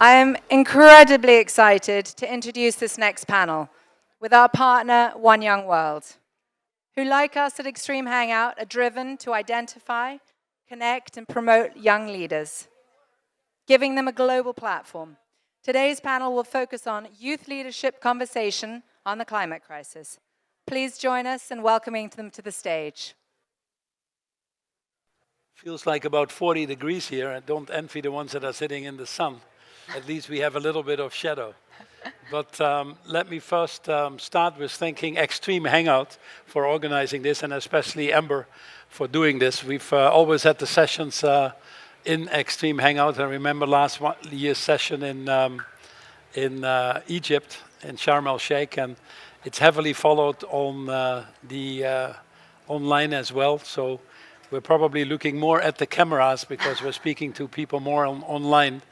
I am incredibly excited to introduce this next panel with our partner, One Young World, who, like us at Extreme Hangout, are driven to identify, connect, and promote young leaders, giving them a global platform. Today's panel will focus on youth leadership conversation on the climate crisis. Please join us in welcoming them to the stage. Feels like about 40 degrees here, and don't envy the ones that are sitting in the sun. At least we have a little bit of shadow. But let me first start with thanking Extreme Hangout for organizing this, and especially Amber for doing this. We've always had the sessions in Extreme Hangout. I remember last year's session in Egypt, in Sharm el-Sheikh, and it's heavily followed on the online as well. So we're probably looking more at the cameras because we're speaking to people more online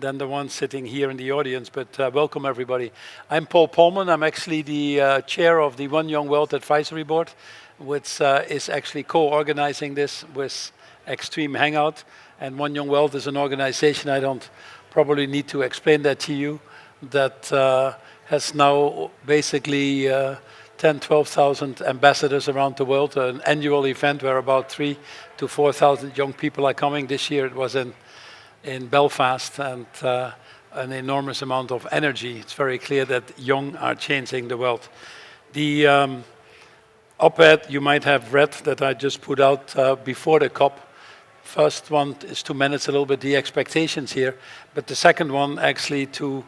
than the ones sitting here in the audience, but welcome everybody. I'm Paul Polman. I'm actually the chair of the One Young World Advisory Board, which is actually co-organizing this with Extreme Hangout. And One Young World is an organization, I don't probably need to explain that to you, that has now basically 10, 12,000 ambassadors around the world, an annual event where about 3,000 to 4,000 young people are coming. This year it was in Belfast, and an enormous amount of energy. It's very clear that young are changing the world. The op-ed you might have read that I just put out before the COP. First one is to manage a little bit the expectations here, but the second one actually to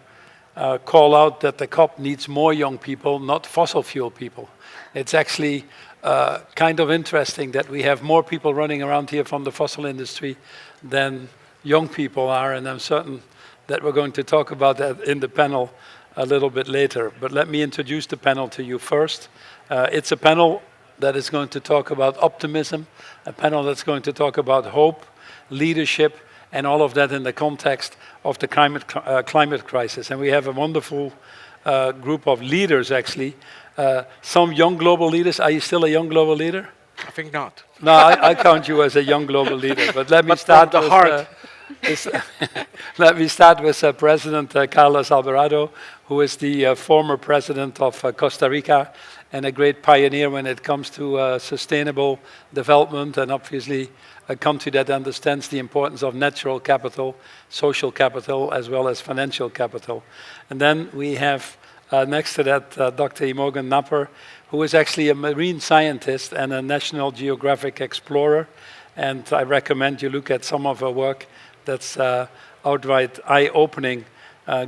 call out that the COP needs more young people, not fossil fuel people. It's actually kind of interesting that we have more people running around here from the fossil industry than young people are, and I'm certain that we're going to talk about that in the panel a little bit later. But let me introduce the panel to you first. It's a panel that is going to talk about optimism, a panel that's going to talk about hope, leadership, and all of that in the context of the climate crisis. And we have a wonderful group of leaders, actually. Some young global leaders. Are you still a young global leader? I think not. No, I count you as a young glal leader. But let me start from the heart. Let me start with President Carlos Alvarado, who is the former president of Costa Rica and a great pioneer when it comes to sustainable development, and obviously a country that understands the importance of natural capital, social capital, as well as financial capital. And then we have next to that Dr. Imogen Napper, who is actually a marine scientist and a National Geographic explorer. And I recommend you look at some of her work that's outright eye-opening,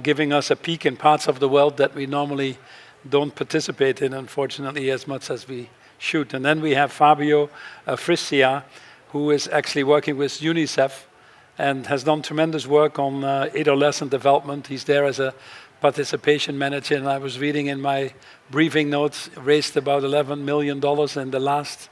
giving us a peek in parts of the world that we normally don't participate in, unfortunately, as much as we should. And then we have Fabio Friscia, who is actually working with UNICEF and has done tremendous work on adolescent development. He's there as a participation manager, and I was reading in my briefing notes, raised about $11 million in the last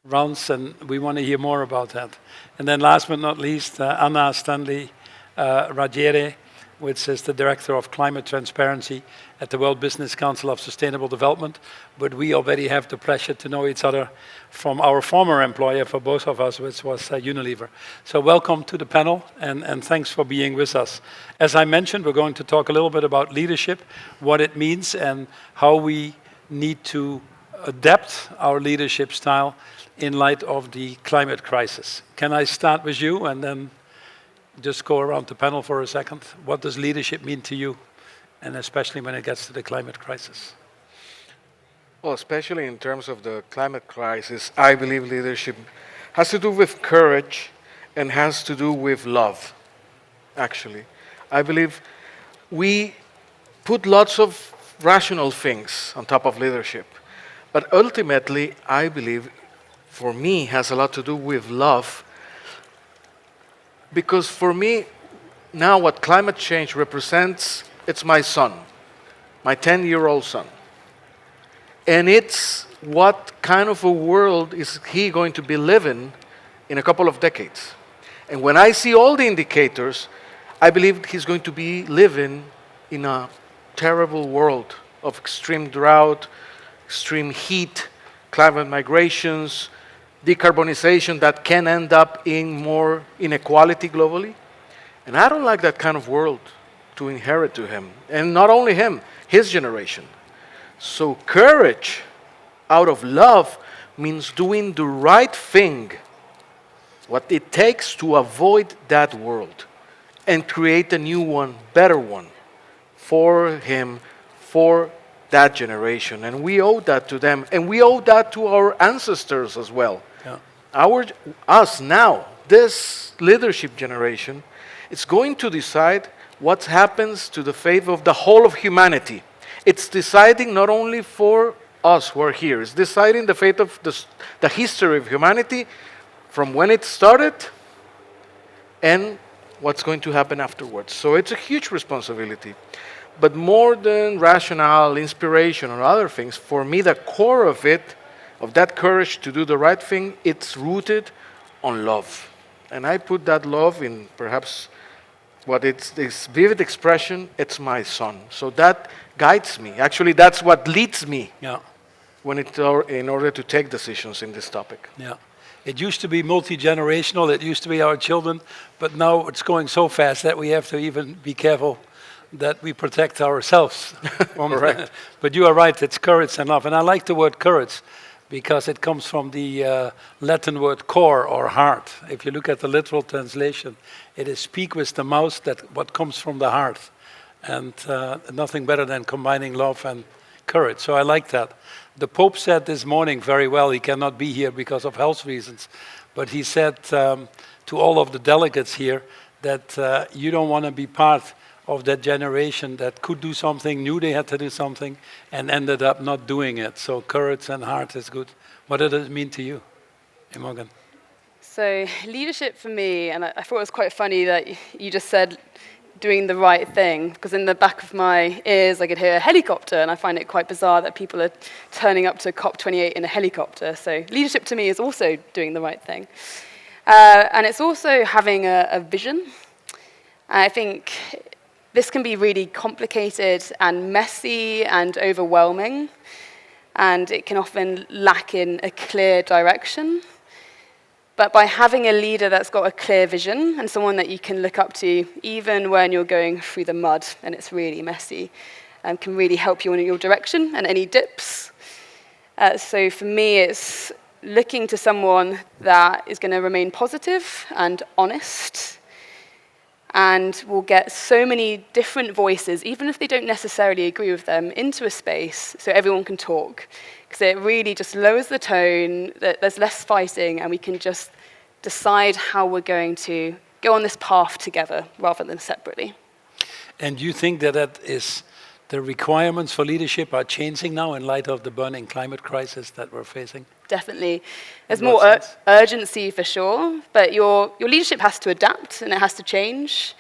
rounds, and we want to hear more about that. And then last but not least, Anna Stanley-Radiere, which is the Director of Climate Transparency at the World Business Council of Sustainable Development. But we already have the pleasure to know each other from our former employer for both of us, which was Unilever. So welcome to the panel, and thanks for being with us. As I mentioned, we're going to talk a little bit about leadership, what it means, and how we need to adapt our leadership style in light of the climate crisis. Can I start with you, and then just go around the panel for a second? What does leadership mean to you, and especially when it gets to the climate crisis? Well, especially in terms of the climate crisis, I believe leadership has to do with courage and has to do with love, actually. I believe we put lots of rational things on top of leadership, but ultimately, I believe, for me, has a lot to do with love. Because for me, now what climate change represents, it's my son, my 10-year-old son. And it's what kind of a world is he going to be living in a couple of decades. And when I see all the indicators, I believe he's going to be living in a terrible world of extreme drought, extreme heat, climate migrations, decarbonization that can end up in more inequality globally. And I don't like that kind of world to inherit to him. And not only him, his generation. So courage out of love means doing the right thing, what it takes to avoid that world and create a new one, better one for him, for that generation. And we owe that to them. And we owe that to our ancestors as well. Yeah. Us now, this leadership generation, it's going to decide what happens to the fate of the whole of humanity. It's deciding not only for us who are here, it's deciding the fate of the history of humanity from when it started and what's going to happen afterwards. So it's a huge responsibility. But more than rationale, inspiration, or other things, for me, the core of it, of that courage to do the right thing, it's rooted on love. And I put that love in perhaps what it's this vivid expression, it's my son. So that guides me. Actually, that's what leads me when in order to take decisions in this topic. Yeah. It used to be multi-generational, it used to be our children, but now it's going so fast that we have to even be careful that we protect ourselves. Correct. But you are right, it's courage and love. And I like the word courage because it comes from the Latin word cor, or heart. If you look at the literal translation, it is speak with the mouth, that what comes from the heart. And nothing better than combining love and courage. So I like that. The Pope said this morning very well, he cannot be here because of health reasons, but he said to all of the delegates here that you don't want to be part of that generation that could do something, knew they had to do something, and ended up not doing it. So courage and heart is good. What does it mean to you, Imogen? So leadership for me, and I thought it was quite funny that you just said doing the right thing, because in the back of my ears I could hear a helicopter, and I find it quite bizarre that people are turning up to COP28 in a helicopter. So leadership to me is also doing the right thing. And it's also having a vision. I think this can be really complicated and messy and overwhelming, and it can often lack in a clear direction. But by having a leader that's got a clear vision and someone that you can look up to, even when you're going through the mud and it's really messy, can really help you in your direction and any dips. So for me, it's looking to someone that is going to remain positive and honest, and will get so many different voices, even if they don't necessarily agree with them, into a space so everyone can talk. Because it really just lowers the tone, there's less fighting, and we can just decide how we're going to go on this path together rather than separately. And do you think that the requirements for leadership are changing now in light of the burning climate crisis that we're facing? Definitely. There's more urgency for sure, but your leadership has to adapt and it has to change.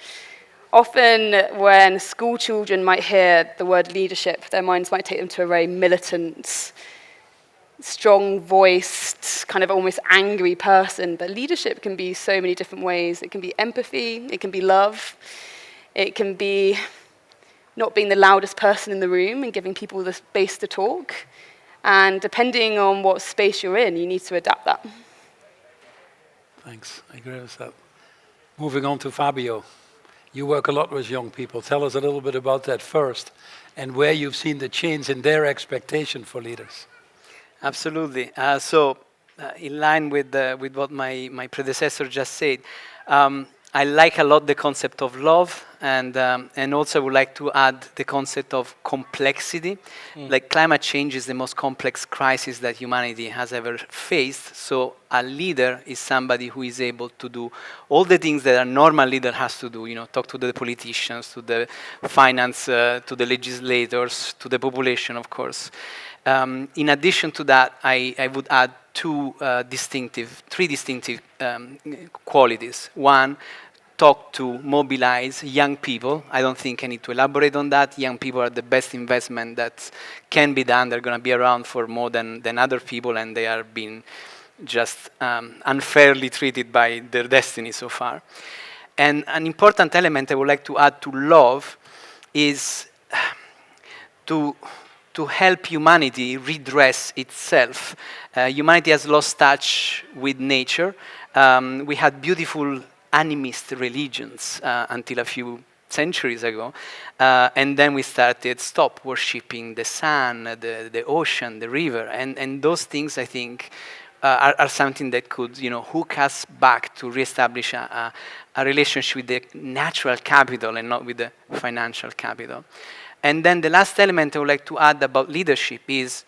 Often when school children might hear the word leadership, their minds might take them to a very militant, strong-voiced, kind of almost angry person. But leadership can be so many different ways. It can be empathy, it can be love, it can be not being the loudest person in the room and giving people the space to talk. And depending on what space you're in, you need to adapt that. Thanks, I agree with that. Moving on to Fabio. You work a lot with young people. Tell us a little bit about that first, and where you've seen the change in their expectation for leaders. Absolutely. In line with what my predecessor just said, I like a lot the concept of love, and also would like to add the concept of complexity. Like climate change is the most complex crisis that humanity has ever faced. So a leader is somebody who is able to do all the things that a normal leader has to do. You know, talk to the politicians, to the finance, to the legislators, to the population, of course. In addition to that, I would add three distinctive qualities. One, talk to mobilize young people. I don't think I need to elaborate on that. Young people are the best investment that can be done. They're going to be around for more than other people, and they are being just unfairly treated by their destiny so far. And an important element I would like to add to love is to help humanity redress itself. Humanity has lost touch with nature. We had beautiful animist religions until a few centuries ago. And then we started stop worshipping the sun, the ocean, the river. And those things, I think, are something that could, hook us back to reestablish a relationship with the natural capital and not with the financial capital. And then the last element I would like to add about leadership is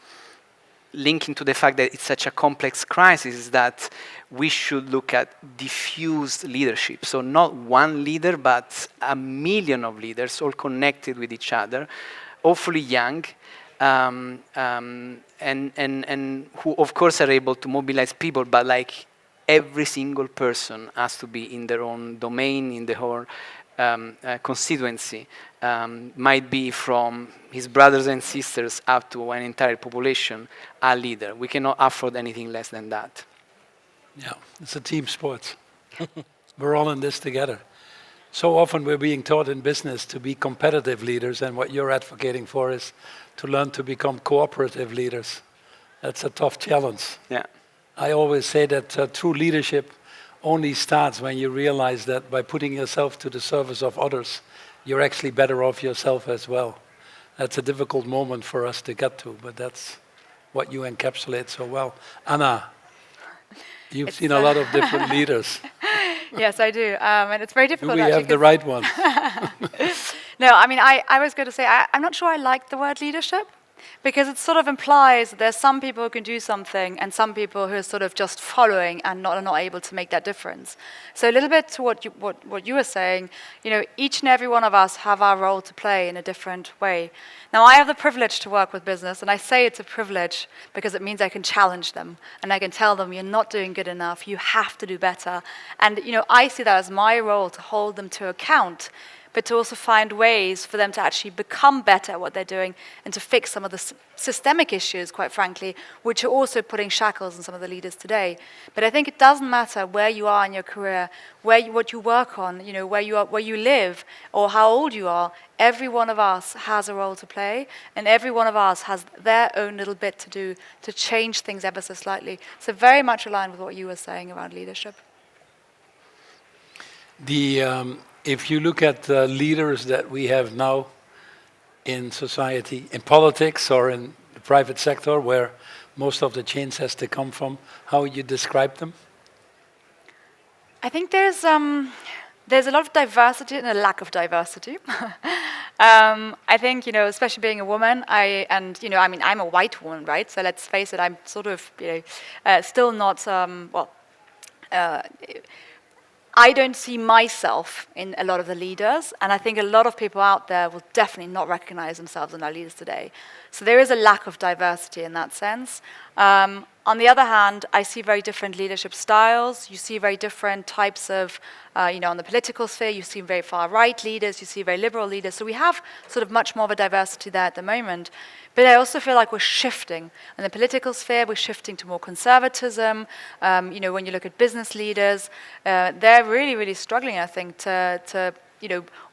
linking to the fact that it's such a complex crisis, is that we should look at diffused leadership. So not one leader, but a million of leaders all connected with each other, hopefully young, and who of course are able to mobilize people, but like every single person has to be in their own domain, in the whole constituency, might be from his brothers and sisters up to an entire population, a leader. We cannot afford anything less than that. Yeah, it's a team sport. We're all in this together. So often we're being taught in business to be competitive leaders, and what you're advocating for is to learn to become cooperative leaders. That's a tough challenge. Yeah. I always say that true leadership only starts when you realize that by putting yourself to the service of others, you're actually better off yourself as well. That's a difficult moment for us to get to, but that's what you encapsulate so well. Anna, you've seen a lot of different leaders. Yes, I do. And it's very difficult. Do we have the right one? No, I mean, I was going to say, I'm not sure I like the word leadership, because it sort of implies that there's some people who can do something and some people who are sort of just following and not able to make that difference. So a little bit to what you were saying, each and every one of us have our role to play in a different way. Now, I have the privilege to work with business, and I say it's a privilege because it means I can challenge them and I can tell them, you're not doing good enough, you have to do better. And I see that as my role, to hold them to account, but to also find ways for them to actually become better at what they're doing and to fix some of the systemic issues, quite frankly, which are also putting shackles on some of the leaders today. But I think it doesn't matter where you are in your career, what you work on, where you live, or how old you are. Every one of us has a role to play, and every one of us has their own little bit to do to change things ever so slightly. So very much aligned with what you were saying around leadership. If you look at the leaders that we have now in society, in politics or in the private sector, where most of the change has to come from, how would you describe them? I think there's a lot of diversity and a lack of diversity. I think, especially being a woman, I'm a white woman, right? So let's face it, I'm sort of, still not, I don't see myself in a lot of the leaders, and I think a lot of people out there will definitely not recognize themselves in our leaders today. So there is a lack of diversity in that sense. On the other hand, I see very different leadership styles. You see very different types of, on the political sphere, you see very far-right leaders, you see very liberal leaders. So we have sort of much more of a diversity there at the moment. But I also feel like we're shifting. In the political sphere, we're shifting to more conservatism. When you look at business leaders, they're really, really struggling, I think, to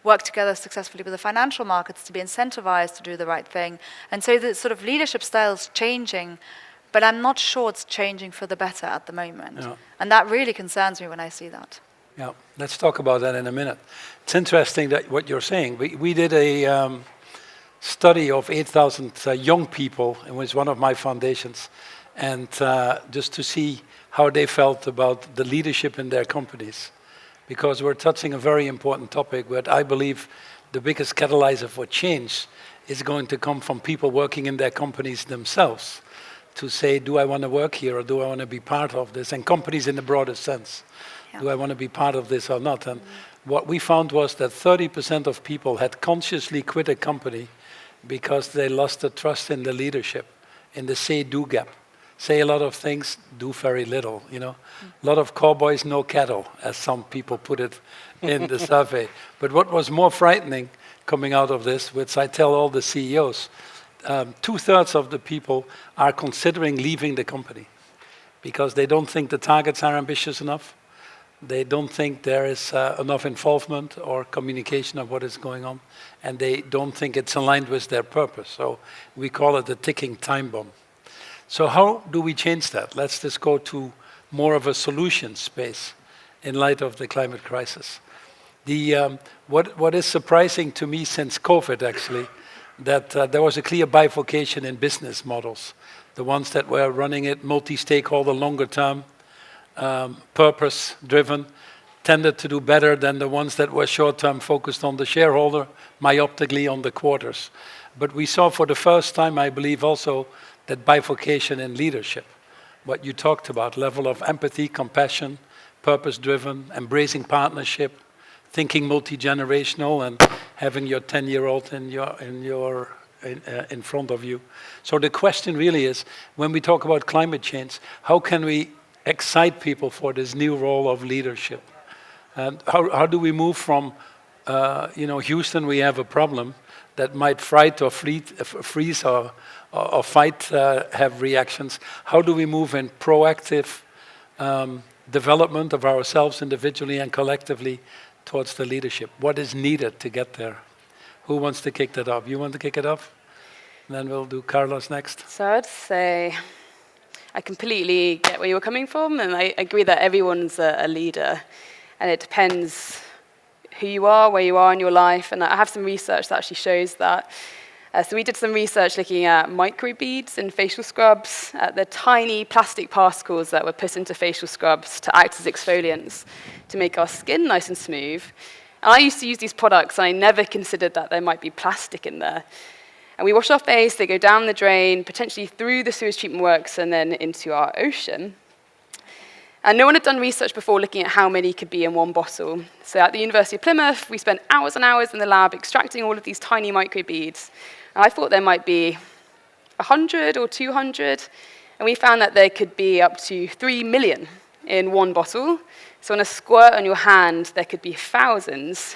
work together successfully with the financial markets, to be incentivized to do the right thing. And so the sort of leadership style is changing, but I'm not sure it's changing for the better at the moment. Yeah. And that really concerns me when I see that. Yeah, let's talk about that in a minute. It's interesting that what you're saying. We did a study of 8,000 young people. It was one of my foundations. And just to see how they felt about the leadership in their companies. Because we're touching a very important topic, but I believe the biggest catalyzer for change is going to come from people working in their companies themselves to say, do I want to work here or do I want to be part of this? And companies in the broadest sense. Yeah. Do I want to be part of this or not? And what we found was that 30% of people had consciously quit a company because they lost the trust in the leadership, in the say-do gap. Say a lot of things, do very little, A lot of cowboys, no cattle, as some people put it in the survey. But what was more frightening coming out of this, which I tell all the CEOs, 2/3 of the people are considering leaving the company because they don't think the targets are ambitious enough. They don't think there is enough involvement or communication of what is going on, and they don't think it's aligned with their purpose. So we call it the ticking time bomb. So how do we change that? Let's just go to more of a solution space in light of the climate crisis. What is surprising to me since COVID, actually, that there was a clear bifurcation in business models. The ones that were running it multi-stakeholder, longer term, purpose-driven, tended to do better than the ones that were short-term focused on the shareholder, myopically on the quarters. But we saw for the first time, I believe, also that bifurcation in leadership. What you talked about, level of empathy, compassion, purpose-driven, embracing partnership, thinking multi-generational, and having your 10-year-old in front of you. So the question really is, when we talk about climate change, how can we excite people for this new role of leadership? And how do we move from, Houston, we have a problem that might fright or freeze or fight, have reactions. How do we move in proactive development of ourselves individually and collectively towards the leadership? What is needed to get there? Who wants to kick that off? You want to kick it off? And then we'll do Carlos next. So I'd say I completely get where you're coming from, and I agree that everyone's a leader, and it depends who you are, where you are in your life, and I have some research that actually shows that. So we did some research looking at microbeads in facial scrubs, the tiny plastic particles that were put into facial scrubs to act as exfoliants to make our skin nice and smooth. And I used to use these products, and I never considered that there might be plastic in there. And we wash our face, they go down the drain, potentially through the sewage treatment works, and then into our ocean. And no one had done research before looking at how many could be in one bottle. So at the University of Plymouth, we spent hours and hours in the lab extracting all of these tiny microbeads. And I thought there might be 100 or 200, and we found that there could be up to 3 million in one bottle. So on a squirt on your hand, there could be thousands.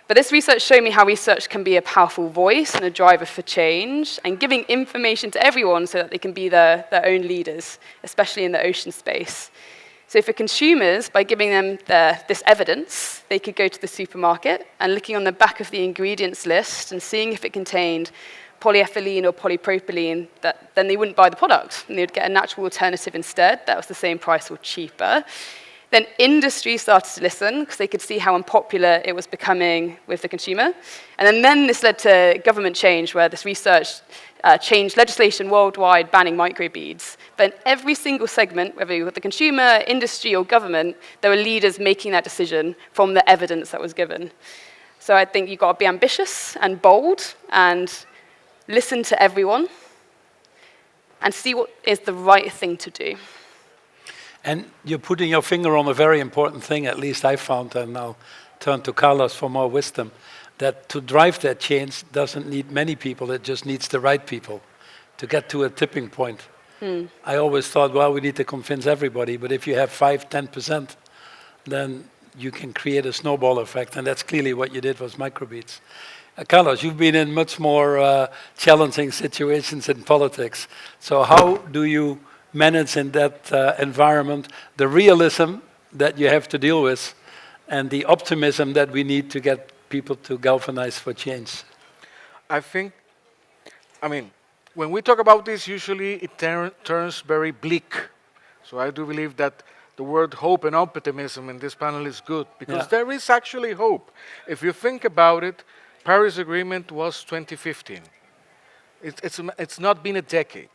But this research showed me how research can be a powerful voice and a driver for change, and giving information to everyone so that they can be their own leaders, especially in the ocean space. So for consumers, by giving them this evidence, they could go to the supermarket and looking on the back of the ingredients list and seeing if it contained polyethylene or polypropylene, then they wouldn't buy the product, and they would get a natural alternative instead that was the same price or cheaper. Then industry started to listen because they could see how unpopular it was becoming with the consumer. And then this led to government change, where this research changed legislation worldwide banning microbeads. But in every single segment, whether you were the consumer, industry, or government, there were leaders making that decision from the evidence that was given. So I think you've got to be ambitious and bold and listen to everyone and see what is the right thing to do. And you're putting your finger on a very important thing, at least I found, and I'll turn to Carlos for more wisdom, that to drive that change doesn't need many people, it just needs the right people to get to a tipping point. I always thought, well, we need to convince everybody, but if you have 5-10%, then you can create a snowball effect, and that's clearly what you did with microbeads. Carlos, you've been in much more challenging situations in politics, so how do you manage in that environment the realism that you have to deal with and the optimism that we need to get people to galvanize for change? When we talk about this, usually it turns very bleak. So I do believe that the word hope and optimism in this panel is good, because there is actually hope. If you think about it, Paris Agreement was 2015. It's not been a decade.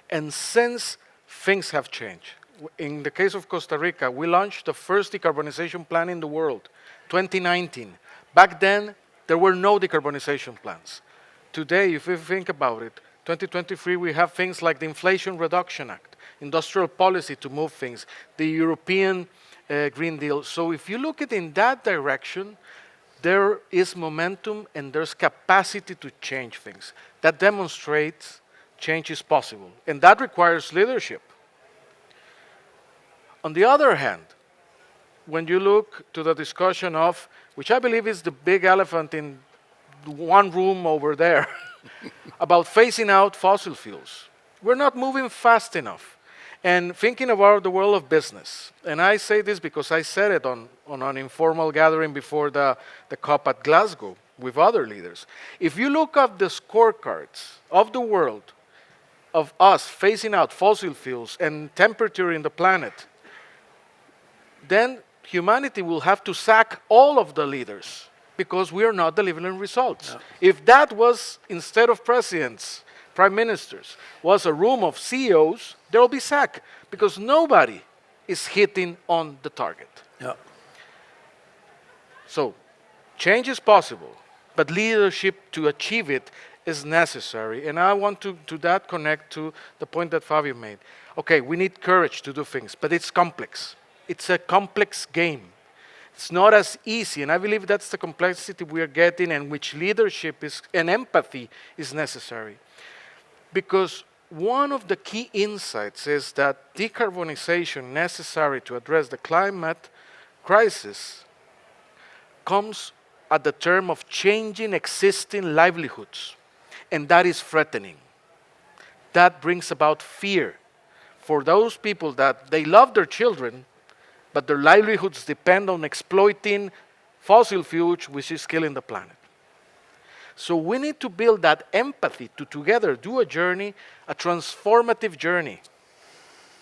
And since things have changed. In the case of Costa Rica, we launched the first decarbonization plan in the world, 2019. Back then, there were no decarbonization plans. Today, if we think about it, 2023, we have things like the Inflation Reduction Act, industrial policy to move things, the European Green Deal. So if you look at it in that direction, there is momentum and there's capacity to change things. That demonstrates change is possible, and that requires leadership. On the other hand, when you look to the discussion of, which I believe is the big elephant in one room over there, about phasing out fossil fuels, we're not moving fast enough. And thinking about the world of business, and I say this because I said it on an informal gathering before the COP at Glasgow with other leaders. If you look at the scorecards of the world, of us phasing out fossil fuels and temperature in the planet, then humanity will have to sack all of the leaders because we are not delivering results. If that was, instead of presidents, prime ministers, was a room of CEOs, there will be sack because nobody is hitting on the target. Yeah. So, change is possible, but leadership to achieve it is necessary. And I want to that connect to the point that Fabio made. Okay, we need courage to do things, but it's complex. It's a complex game. It's not as easy, and I believe that's the complexity we are getting, and which leadership is and empathy is necessary. Because one of the key insights is that decarbonization necessary to address the climate crisis comes at the term of changing existing livelihoods, and that is threatening. That brings about fear for those people that they love their children, but their livelihoods depend on exploiting fossil fuels, which is killing the planet. So we need to build that empathy to together do a journey, a transformative journey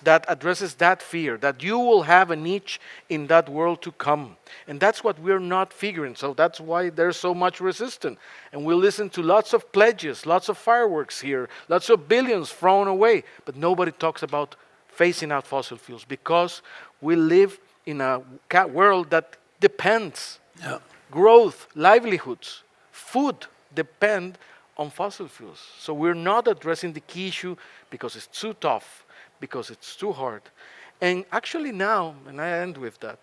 that addresses that fear, that you will have a niche in that world to come. And that's what we're not figuring. So that's why there's so much resistance. And we listen to lots of pledges, lots of fireworks here, lots of billions thrown away. But nobody talks about phasing out fossil fuels because we live in a world that depends. Growth, livelihoods, food depend on fossil fuels. So we're not addressing the key issue because it's too tough, because it's too hard. And actually now, and I end with that,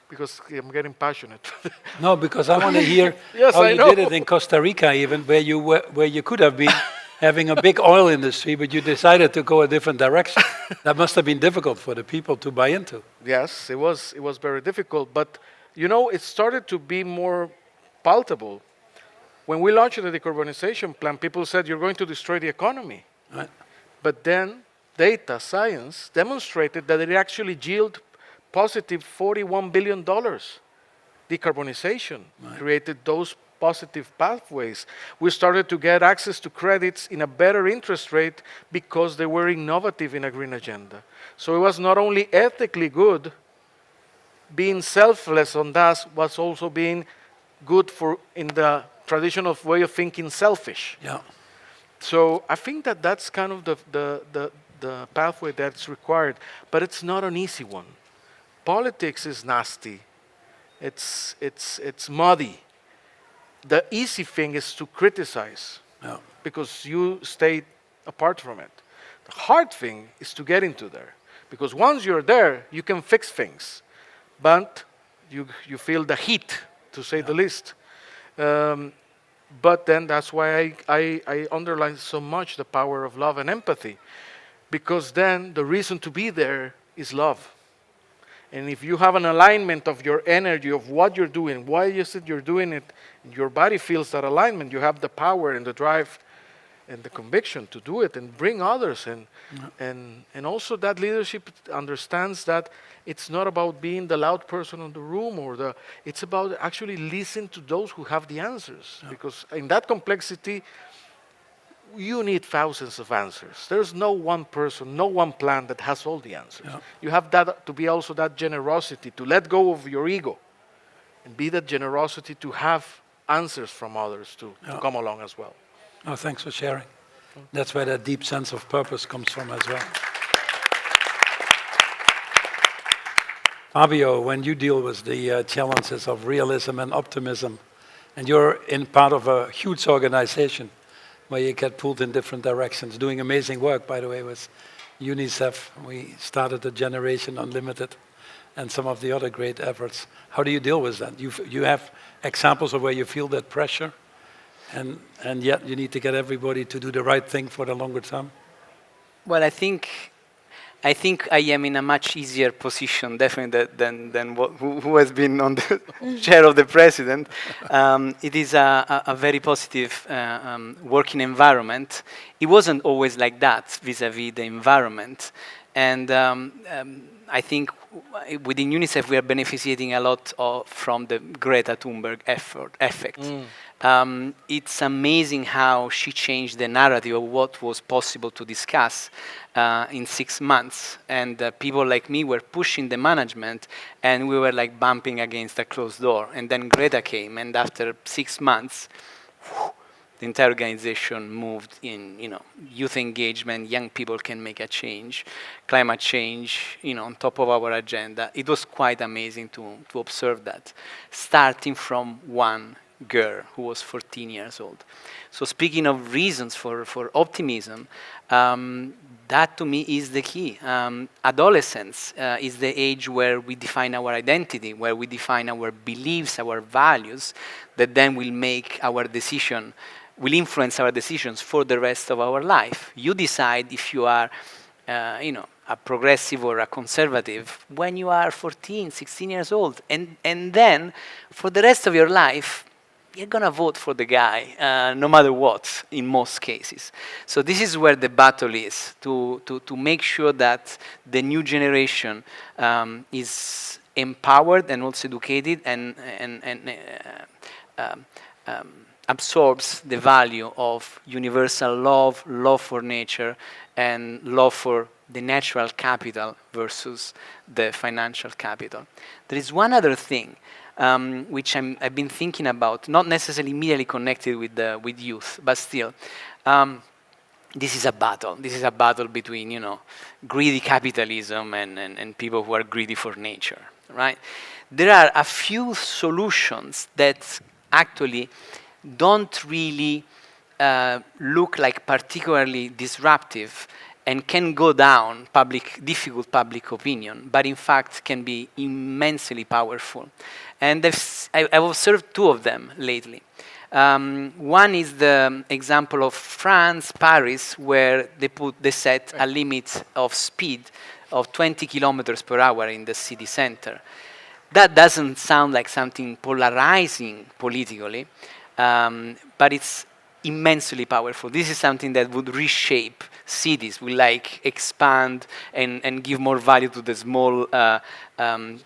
because I'm getting passionate. No, because I want to hear Yes, how I you know. did it in Costa Rica even, where you could have been having a big oil industry, but you decided to go a different direction. That must have been difficult for the people to buy into. Yes, it was very difficult, but you know, it started to be more palatable. When we launched the decarbonization plan, people said, you're going to destroy the economy. Right. But then data, science, demonstrated that it actually yielded positive $41 billion. Decarbonization created those positive pathways. We started to get access to credits in a better interest rate because they were innovative in a green agenda. So it was not only ethically good, being selfless on that was also being good for in the traditional way of thinking selfish. Yeah. So I think that that's kind of the pathway that's required, but it's not an easy one. Politics is nasty. It's muddy. The easy thing is to criticize because you stay apart from it. The hard thing is to get into there because once you're there, you can fix things, but you feel the heat, to say the least. But then that's why I underline so much the power of love and empathy, because then the reason to be there is love. And if you have an alignment of your energy, of what you're doing, why you said you're doing it, your body feels that alignment, you have the power and the drive and the conviction to do it and bring others. And also that leadership understands that it's not about being the loud person in the room it's about actually listening to those who have the answers. Because in that complexity, you need thousands of answers. There's no one person, no one plan that has all the answers. You have that to be also that generosity, to let go of your ego and be that generosity to have answers from others to come along as well. Oh, thanks for sharing. That's where that deep sense of purpose comes from as well. Fabio, when you deal with the challenges of realism and optimism, and you're in part of a huge organization where you get pulled in different directions, doing amazing work, by the way, with UNICEF. We started the Generation Unlimited and some of the other great efforts. How do you deal with that? You have examples of where you feel that pressure, and yet you need to get everybody to do the right thing for the longer term? Well, I think I am in a much easier position, definitely, than who has been on the chair of the president. It is a very positive working environment. It wasn't always like that vis-à-vis the environment. And I think within UNICEF we are benefiting a lot from the Greta Thunberg effect. It's amazing how she changed the narrative of what was possible to discuss in 6 months. And people like me were pushing the management, and we were like bumping against a closed door. And then Greta came, and after 6 months, the entire organization moved in, youth engagement, young people can make a change, climate change, on top of our agenda. It was quite amazing to observe that, starting from one girl who was 14 years old. So speaking of reasons for optimism, that to me is the key. Adolescence is the age where we define our identity, where we define our beliefs, our values, that then will make our decision, will influence our decisions for the rest of our life. You decide if you are, a progressive or a conservative when you are 14, 16 years old. And then, for the rest of your life, you're going to vote for the guy, no matter what, in most cases. So this is where the battle is, to make sure that the new generation is empowered and also educated and absorbs the value of universal love, love for nature, and love for the natural capital versus the financial capital. There is one other thing which I've been thinking about, not necessarily immediately connected with youth, but still. This is a battle. This is a battle between, greedy capitalism and people who are greedy for nature, right? There are a few solutions that actually don't really look like particularly disruptive and can go down difficult public opinion, but in fact can be immensely powerful. And I've observed two of them lately. One is the example of France, Paris, where they set a limit of speed of 20 kilometers per hour in the city center. That doesn't sound like something polarizing politically, but it's immensely powerful. This is something that would reshape cities, will expand and give more value to the small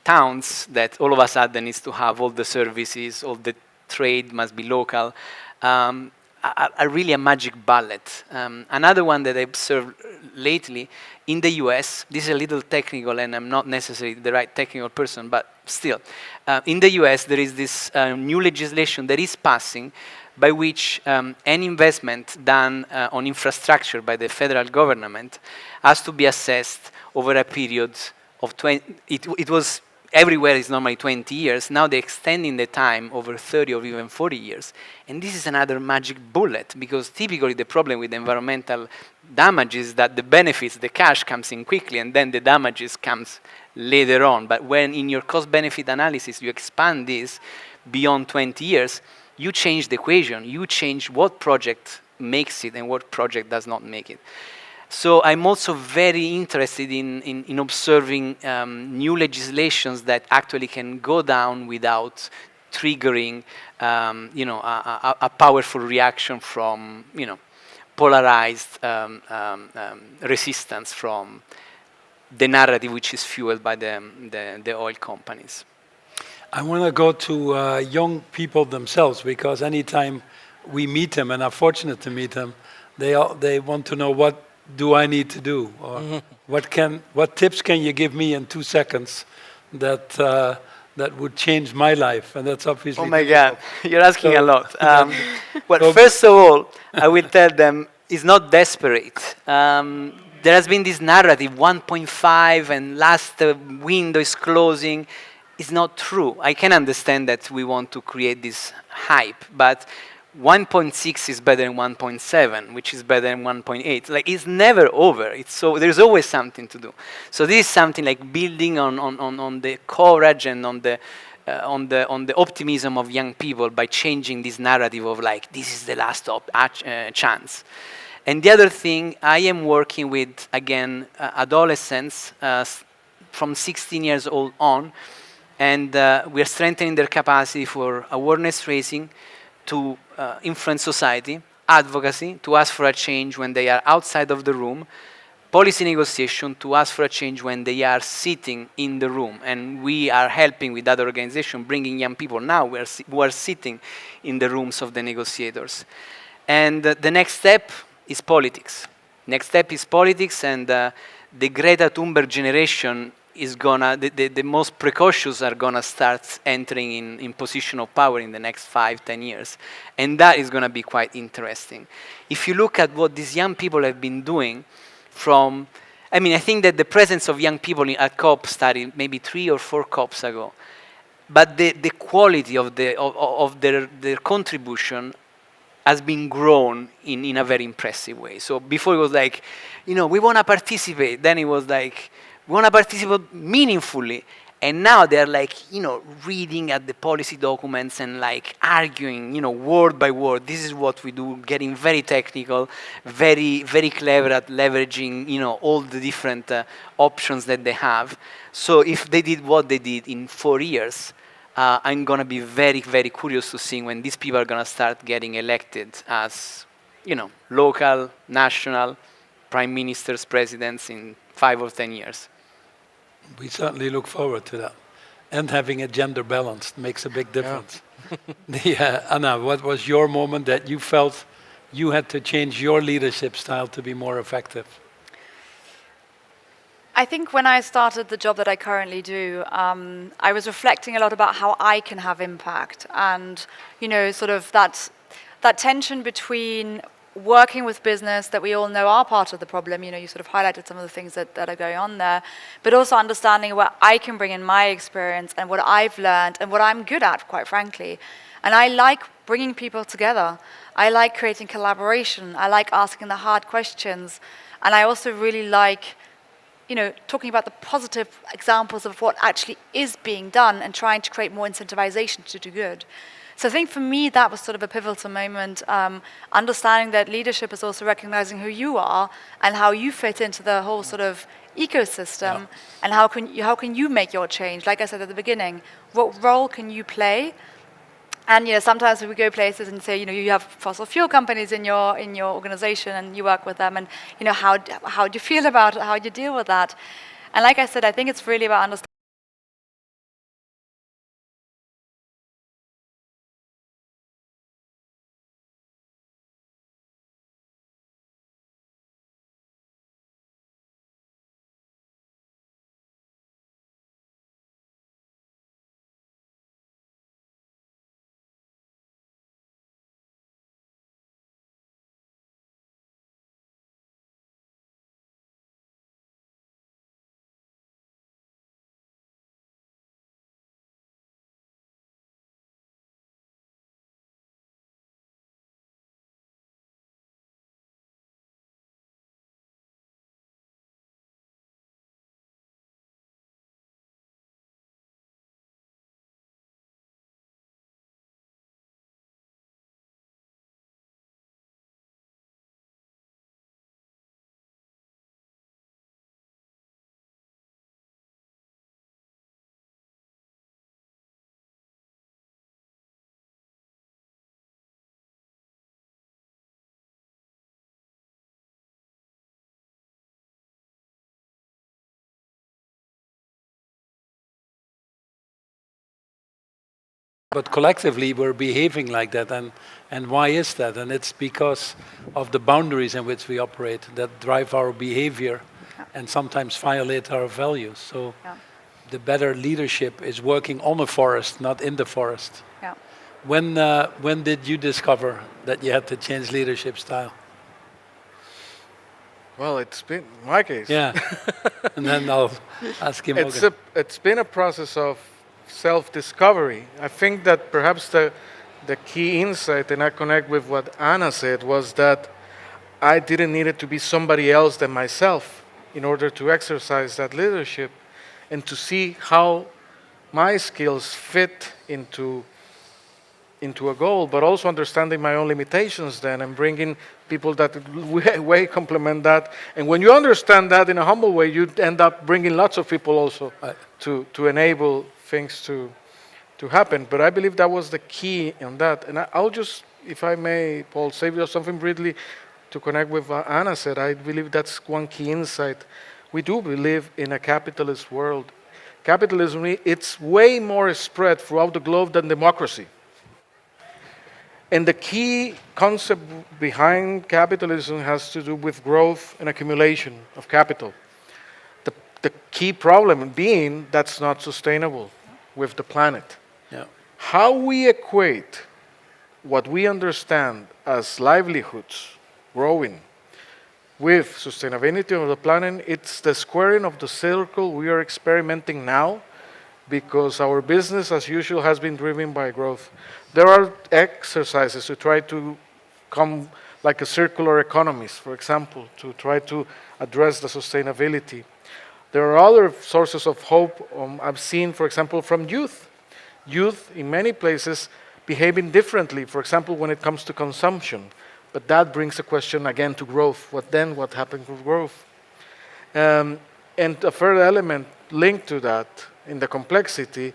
towns that all of a sudden needs to have all the services, all the trade must be local. Really a magic bullet. Another one that I observed lately in the US, this is a little technical and I'm not necessarily the right technical person, but still. In the US there is this new legislation that is passing by which any investment done on infrastructure by the federal government has to be assessed over a period of 20, it was everywhere is normally 20 years, now they're extending the time over 30 or even 40 years. And this is another magic bullet, because typically the problem with environmental damage is that the benefits, the cash comes in quickly and then the damages comes later on. But when in your cost-benefit analysis you expand this beyond 20 years, you change the equation, you change what project makes it and what project does not make it. So I'm also very interested in observing new legislations that actually can go down without triggering, a powerful reaction from, polarized resistance from the narrative which is fueled by the oil companies. I want to go to young people themselves, because anytime we meet them and are fortunate to meet them, they want to know, what do I need to do, or what tips can you give me in 2 seconds that would change my life? And that's obviously. Oh my God, you're asking a lot. Well, first of all, I will tell them it's not desperate. There has been this narrative 1.5 and last window is closing. It's not true. I can understand that we want to create this hype, but 1.6 is better than 1.7, which is better than 1.8. It's never over. There's always something to do. So this is something like building on the courage and on the optimism of young people by changing this narrative of this is the last chance. And the other thing, I am working with, again, adolescents from 16 years old on, and we are strengthening their capacity for awareness raising, to influence society, advocacy, to ask for a change when they are outside of the room, policy negotiation to ask for a change when they are sitting in the room. And we are helping with other organizations, bringing young people now who are sitting in the rooms of the negotiators. And the next step is politics. Next step is politics, and the Greta Thunberg generation is gonna, the most precautious are gonna start entering in position of power in the next 5-10 years. And that is gonna be quite interesting. If you look at what these young people have been doing from, I mean, I think that the presence of young people at COP started maybe 3 or 4 COPs ago. But the quality of their contribution has been grown in a very impressive way. So before it was like, you know, we want to participate. Then it was like, we want to participate meaningfully. And now they're like, you know, reading at the policy documents and like arguing, you know, word by word. This is what we do, getting very technical, very, very clever at leveraging, you know, all the different options that they have. So if they did what they did in 4 years, I'm going to be very, very curious to see when these people are going to start getting elected as, you know, local, national, prime ministers, presidents in 5 or 10 years. We certainly look forward to that. And having a gender balance makes a big difference. Yeah. Anna, what was your moment that you felt you had to change your leadership style to be more effective? I think when I started the job that I currently do, I was reflecting a lot about how I can have impact, and you know, sort of that tension between working with business that we all know are part of the problem. You know, you sort of highlighted some of the things that are going on there, but also understanding what I can bring in my experience and what I've learned and what I'm good at, quite frankly. And I like bringing people together. I like creating collaboration. I like asking the hard questions, and I also really like, you know, talking about the positive examples of what actually is being done and trying to create more incentivization to do good. So I think for me, that was sort of a pivotal moment, understanding that leadership is also recognizing who you are and how you fit into the whole sort of ecosystem, and how can you make your change? Like I said at the beginning, what role can you play? And you know, sometimes we go places and say, you know, you have fossil fuel companies in your organization and you work with them, and you know, how do you feel about it? How do you deal with that? And like I said, I think it's really about understanding. But collectively, we're behaving like that. And why is that? And it's because of the boundaries in which we operate that drive our behavior and sometimes violate our values. So the better leadership is working on a forest, not in the forest. Yeah. When did you discover that you had to change leadership style? Well, it's been my case. Yeah. And then I'll ask Imogen. It's been a process of self-discovery. I think that perhaps the key insight, and I connect with what Anna said, was that I didn't need it to be somebody else than myself in order to exercise that leadership and to see how my skills fit into a goal, but also understanding my own limitations then and bringing people that way complement that. And when you understand that in a humble way, you end up bringing lots of people also to enable things to happen. But I believe that was the key in that. And I'll just, if I may, Paul, say just something briefly. to connect with what Anna said, I believe that's one key insight. We do believe in a capitalist world. Capitalism, it's way more spread throughout the globe than democracy. And the key concept behind capitalism has to do with growth and accumulation of capital. The key problem being that's not sustainable with the planet. Yeah. How we equate what we understand as livelihoods growing with sustainability of the planet, it's the squaring of the circle we are experimenting now, because our business as usual has been driven by growth. There are exercises to try to come like a circular economies, for example, to try to address the sustainability. There are other sources of hope I've seen, for example, from youth. Youth in many places behaving differently, for example, when it comes to consumption. But that brings a question again to growth. What happened with growth? And a third element linked to that, in the complexity,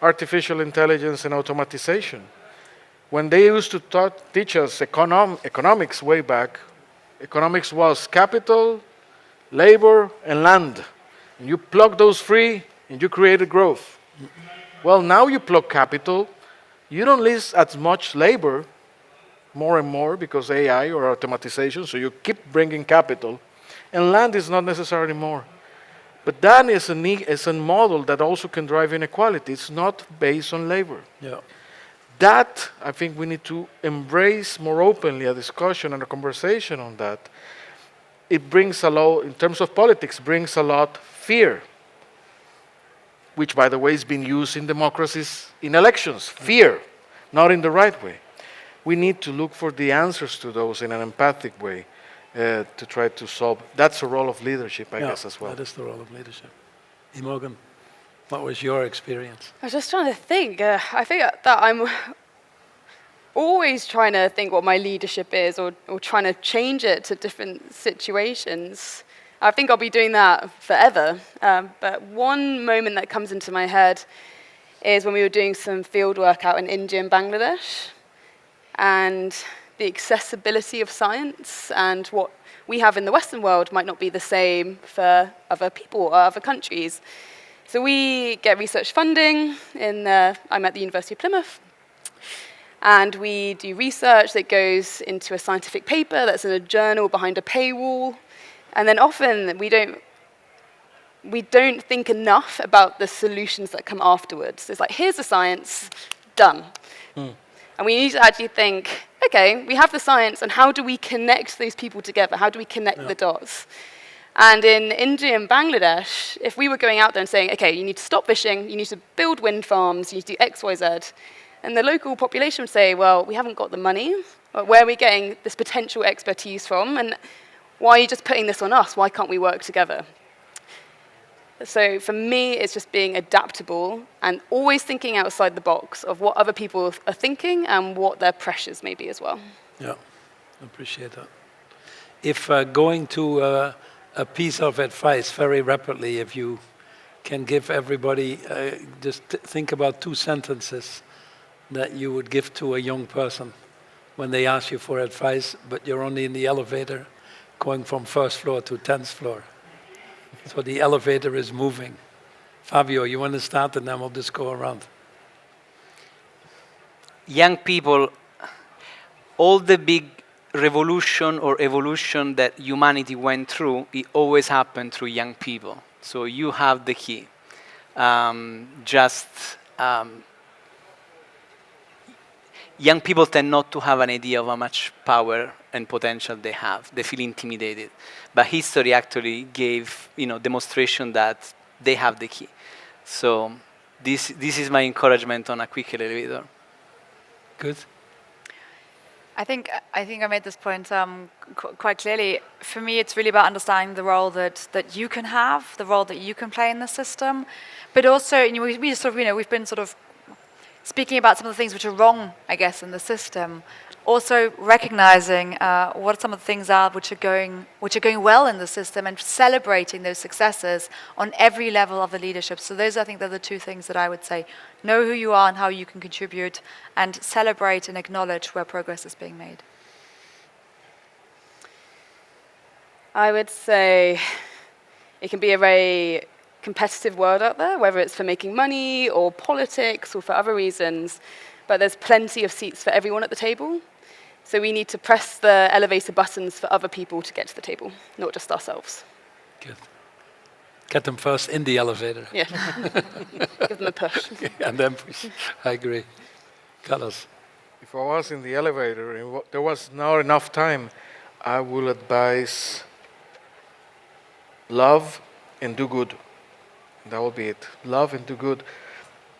artificial intelligence and automatization. When they used to teach us economics way back, economics was capital, labor, and land. And you plug those three, and you created growth. Well, now you plug capital, you don't lose as much labor, more and more, because AI or automatization, so you keep bringing capital, and land is not necessarily more. But that is a model that also can drive inequality. It's not based on labor. Yeah. That, I think we need to embrace more openly a discussion and a conversation on that. It brings a lot, in terms of politics, brings a lot fear, which, by the way, is being used in democracies in elections. Fear, not in the right way. We need to look for the answers to those in an empathic way to try to solve. That's a role of leadership, I guess, as well. That is the role of leadership. Imogen, what was your experience? I was just trying to think. I think that I'm always trying to think what my leadership is, or trying to change it to different situations. I think I'll be doing that forever. But one moment that comes into my head is when we were doing some field work out in India and Bangladesh, and the accessibility of science and what we have in the Western world might not be the same for other people or other countries. So we get research funding. I'm at the University of Plymouth. And we do research that goes into a scientific paper that's in a journal behind a paywall. And then often we don't think enough about the solutions that come afterwards. It's like, here's the science, done. And we need to actually think, okay, we have the science, and how do we connect those people together? How do we connect the dots? And in India and Bangladesh, if we were going out there and saying, okay, you need to stop fishing, you need to build wind farms, you need to do X, Y, Z, and the local population would say, well, we haven't got the money. Where are we getting this potential expertise from? And why are you just putting this on us? Why can't we work together? So for me, it's just being adaptable and always thinking outside the box of what other people are thinking and what their pressures may be as well. Yeah, I appreciate that. If going to a piece of advice very rapidly, if you can give everybody, just think about 2 sentences that you would give to a young person when they ask you for advice, but you're only in the elevator going from 1st floor to 10th floor. So the elevator is moving. Fabio, you want to start, and then we'll just go around. Young people, all the big revolution or evolution that humanity went through, it always happened through young people. So you have the key. Young people tend not to have an idea of how much power and potential they have. They feel intimidated. But history actually gave, demonstration that they have the key. So this is my encouragement on a quick elevator. Good. I think I made this point quite clearly. For me, it's really about understanding the role that you can have, the role that you can play in the system, but also we've been sort of speaking about some of the things which are wrong, I guess, in the system. Also recognizing what some of the things are which are going well in the system, and celebrating those successes on every level of the leadership. So those, I think, are the 2 things that I would say. Know who you are and how you can contribute, and celebrate and acknowledge where progress is being made. I would say it can be a very competitive world out there, whether it's for making money or politics or for other reasons, but there's plenty of seats for everyone at the table. So we need to press the elevator buttons for other people to get to the table, not just ourselves. Good. Get them first in the elevator. Yeah. Give them a push. And then push. I agree. Carlos. If I was in the elevator and there was not enough time, I will advise love and do good. That will be it. Love and do good.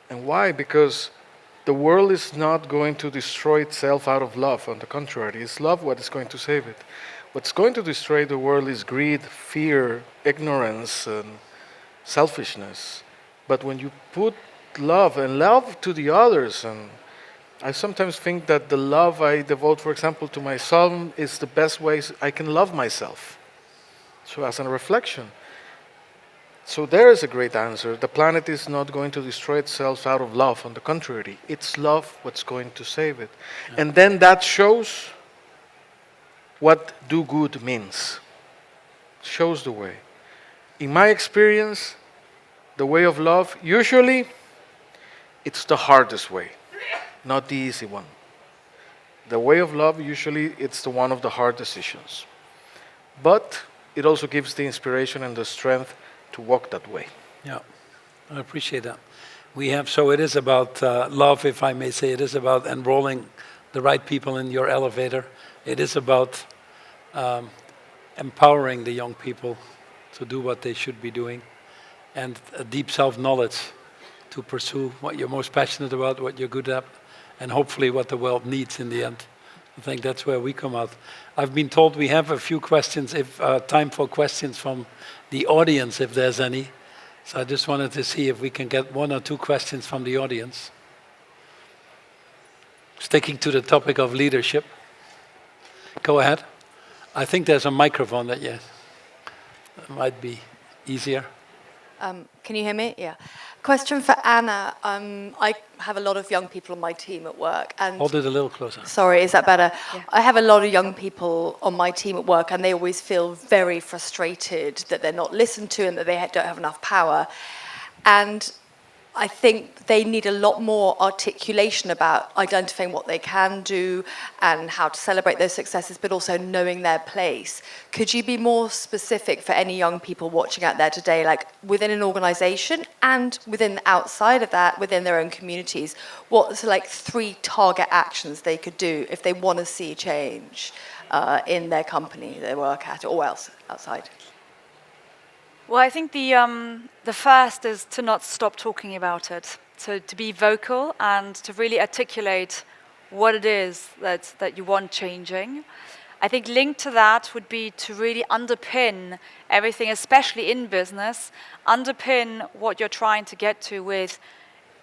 And why? Because the world is not going to destroy itself out of love. On the contrary, it's love what is going to save it. What's going to destroy the world is greed, fear, ignorance, and selfishness. But when you put love and love to the others, and I sometimes think that the love I devote, for example, to my son is the best way I can love myself. So as a reflection. So there is a great answer. The planet is not going to destroy itself out of love. On the contrary, it's love what's going to save it. Yeah. And then that shows what do good means. Shows the way. In my experience, the way of love, usually, it's the hardest way, not the easy one. The way of love, usually, it's the one of the hard decisions. But it also gives the inspiration and the strength to walk that way. Yeah, I appreciate that. We have, so it is about love, if I may say. It is about enrolling the right people in your elevator. It is about empowering the young people to do what they should be doing, and a deep self-knowledge to pursue what you're most passionate about, what you're good at, and hopefully what the world needs in the end. I think that's where we come out. I've been told we have a few questions, if time for questions from the audience, if there's any. So I just wanted to see if we can get 1 or 2 questions from the audience. Sticking to the topic of leadership. Go ahead. I think there's a microphone that might be easier. Can you hear me? Yeah. Question for Anna. I have a lot of young people on my team at work. And hold it a little closer. Sorry, is that better? Yeah. I have a lot of young people on my team at work, and they always feel very frustrated that they're not listened to and that they don't have enough power. And I think they need a lot more articulation about identifying what they can do and how to celebrate those successes, but also knowing their place. Could you be more specific for any young people watching out there today, like within an organization and within outside of that, within their own communities, what's like 3 target actions they could do if they want to see change in their company they work at or else outside? Well, I think the first is to not stop talking about it, so to be vocal and to really articulate what it is that you want changing. I think linked to that would be to really underpin everything, especially in business, underpin what you're trying to get to with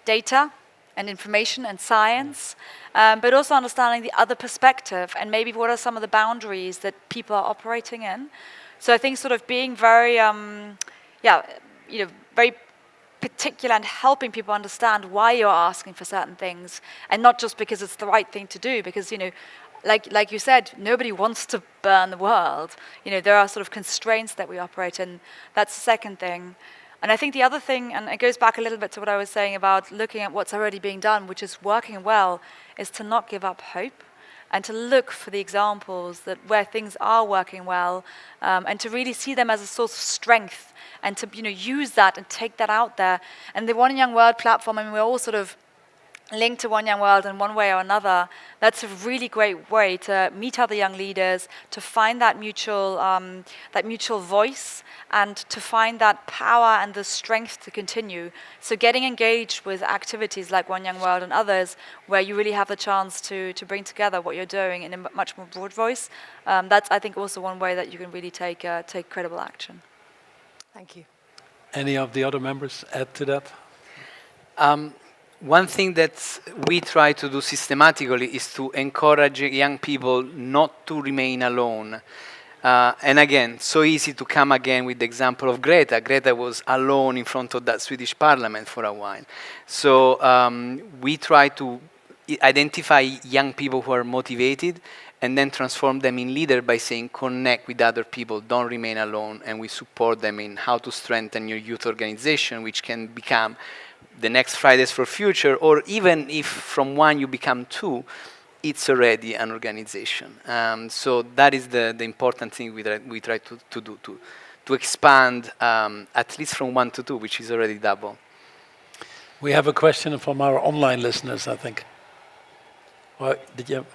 data and information and science, but also understanding the other perspective and maybe what are some of the boundaries that people are operating in. So I think sort of being very, very particular and helping people understand why you're asking for certain things, and not just because it's the right thing to do. Because like you said, nobody wants to burn the world. There are sort of constraints that we operate in. That's the second thing. And I think the other thing, and it goes back a little bit to what I was saying about looking at what's already being done, which is working well, is to not give up hope. And to look for the examples where things are working well, and to really see them as a source of strength, and to use that and take that out there. And the One Young World platform, I mean, we're all sort of linked to One Young World in one way or another. That's a really great way to meet other young leaders, to find that mutual voice, and to find that power and the strength to continue. So getting engaged with activities like One Young World and others, where you really have the chance to bring together what you're doing in a much more broad voice, that's, I think, also one way that you can really take credible action. Thank you. Any of the other members add to that? One thing that we try to do systematically is to encourage young people not to remain alone. And again, so easy to come again with the example of Greta. Greta was alone in front of that Swedish parliament for a while. So we try to identify young people who are motivated and then transform them in leader by saying connect with other people, don't remain alone, and we support them in how to strengthen your youth organization, which can become the next Fridays for Future, or even if from one you become two, it's already an organization. So that is the important thing we try to do, to expand at least from 1 to 2, which is already double. We have a question from our online listeners, I think. Or did you?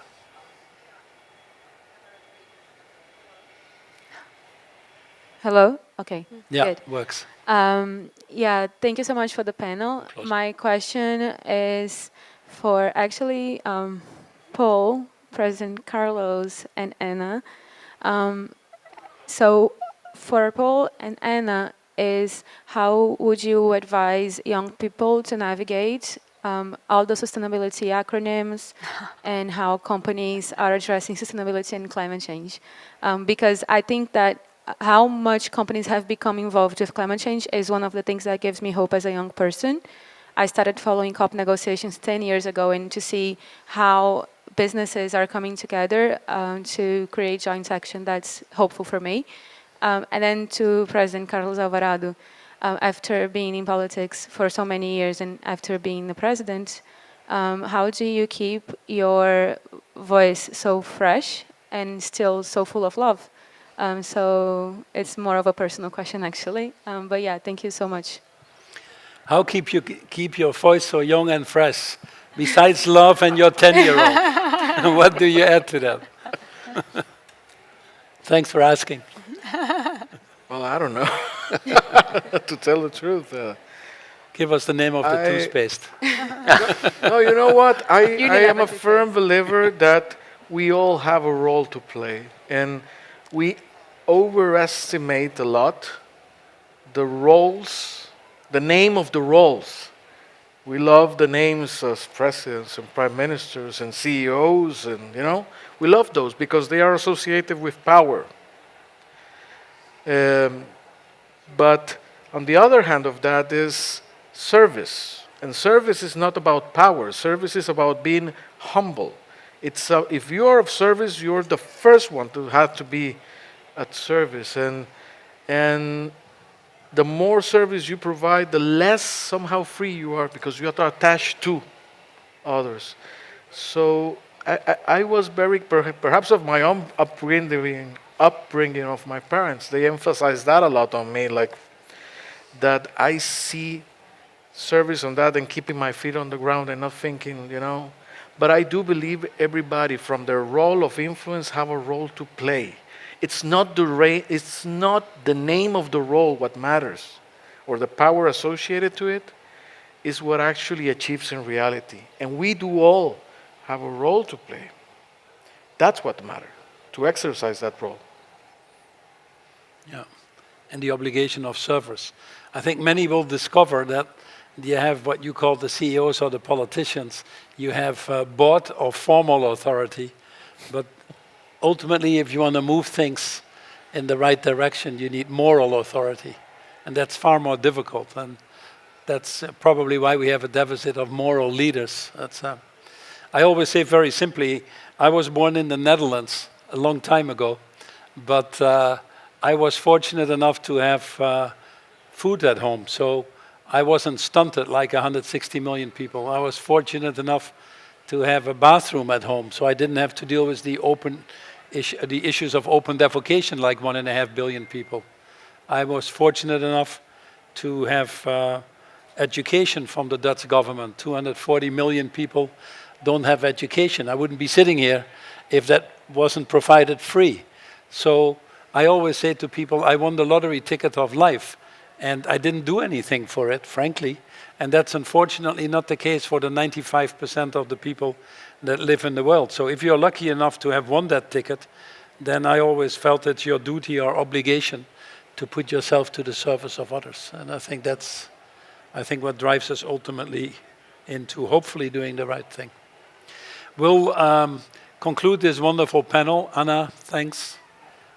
Hello? Okay. Yeah, Good. works. Yeah, thank you so much for the panel. Close. My question is for actually Paul, President Carlos, and Anna. So for Paul and Anna, is how would you advise young people to navigate all the sustainability acronyms and how companies are addressing sustainability and climate change? Because I think that how much companies have become involved with climate change is one of the things that gives me hope as a young person. I started following COP negotiations 10 years ago, and to see how businesses are coming together to create joint action, that's hopeful for me. And then to President Carlos Alvarado, after being in politics for so many years and after being the president, how do you keep your voice so fresh and still so full of love? So it's more of a personal question, actually. But yeah, thank you so much. How keep your voice so young and fresh? Besides love and your 10-year-old, what do you add to that? Thanks for asking. Well, I don't know. To tell the truth. Give us the name of the toothpaste. No, you know what? I am a firm believer that we all have a role to play. And we overestimate a lot the roles, the name of the roles. We love the names of presidents and prime ministers and CEOs, and we love those because they are associated with power. But on the other hand of that is service. And service is not about power. Service is about being humble. It's if you are of service, you're the first one to have to be at service. And the more service you provide, the less somehow free you are because you are attached to others. So I was very, perhaps of my own upbringing of my parents, they emphasized that a lot on me, like that I see service on that and keeping my feet on the ground and not thinking, But I do believe everybody from their role of influence have a role to play. It's not the name of the role what matters, or the power associated to it, is what actually achieves in reality. And we do all have a role to play. That's what matters, to exercise that role. Yeah, and the obligation of service. I think many will discover that you have what you call the CEOs or the politicians. You have bought or formal authority, but ultimately, if you want to move things in the right direction, you need moral authority. And that's far more difficult. And that's probably why we have a deficit of moral leaders. I always say very simply, I was born in the Netherlands a long time ago, but I was fortunate enough to have food at home. So I wasn't stunted like 160 million people. I was fortunate enough to have a bathroom at home, so I didn't have to deal with the issues of open defecation like 1.5 billion people. I was fortunate enough to have education from the Dutch government. 240 million people don't have education. I wouldn't be sitting here if that wasn't provided free. So I always say to people, I won the lottery ticket of life, and I didn't do anything for it, frankly. And that's unfortunately not the case for the 95% of the people that live in the world. So if you're lucky enough to have won that ticket, then I always felt it's your duty or obligation to put yourself to the service of others. And I think that's, what drives us ultimately into hopefully doing the right thing. We'll conclude this wonderful panel. Anna, thanks.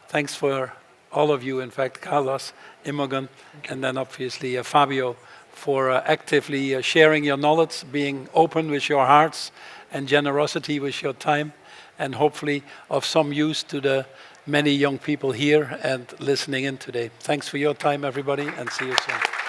Thanks for all of you, in fact, Carlos, Imogen, and then obviously Fabio, for actively sharing your knowledge, being open with your hearts and generosity with your time. and hopefully of some use to the many young people here and listening in today. Thanks for your time, everybody, and see you soon.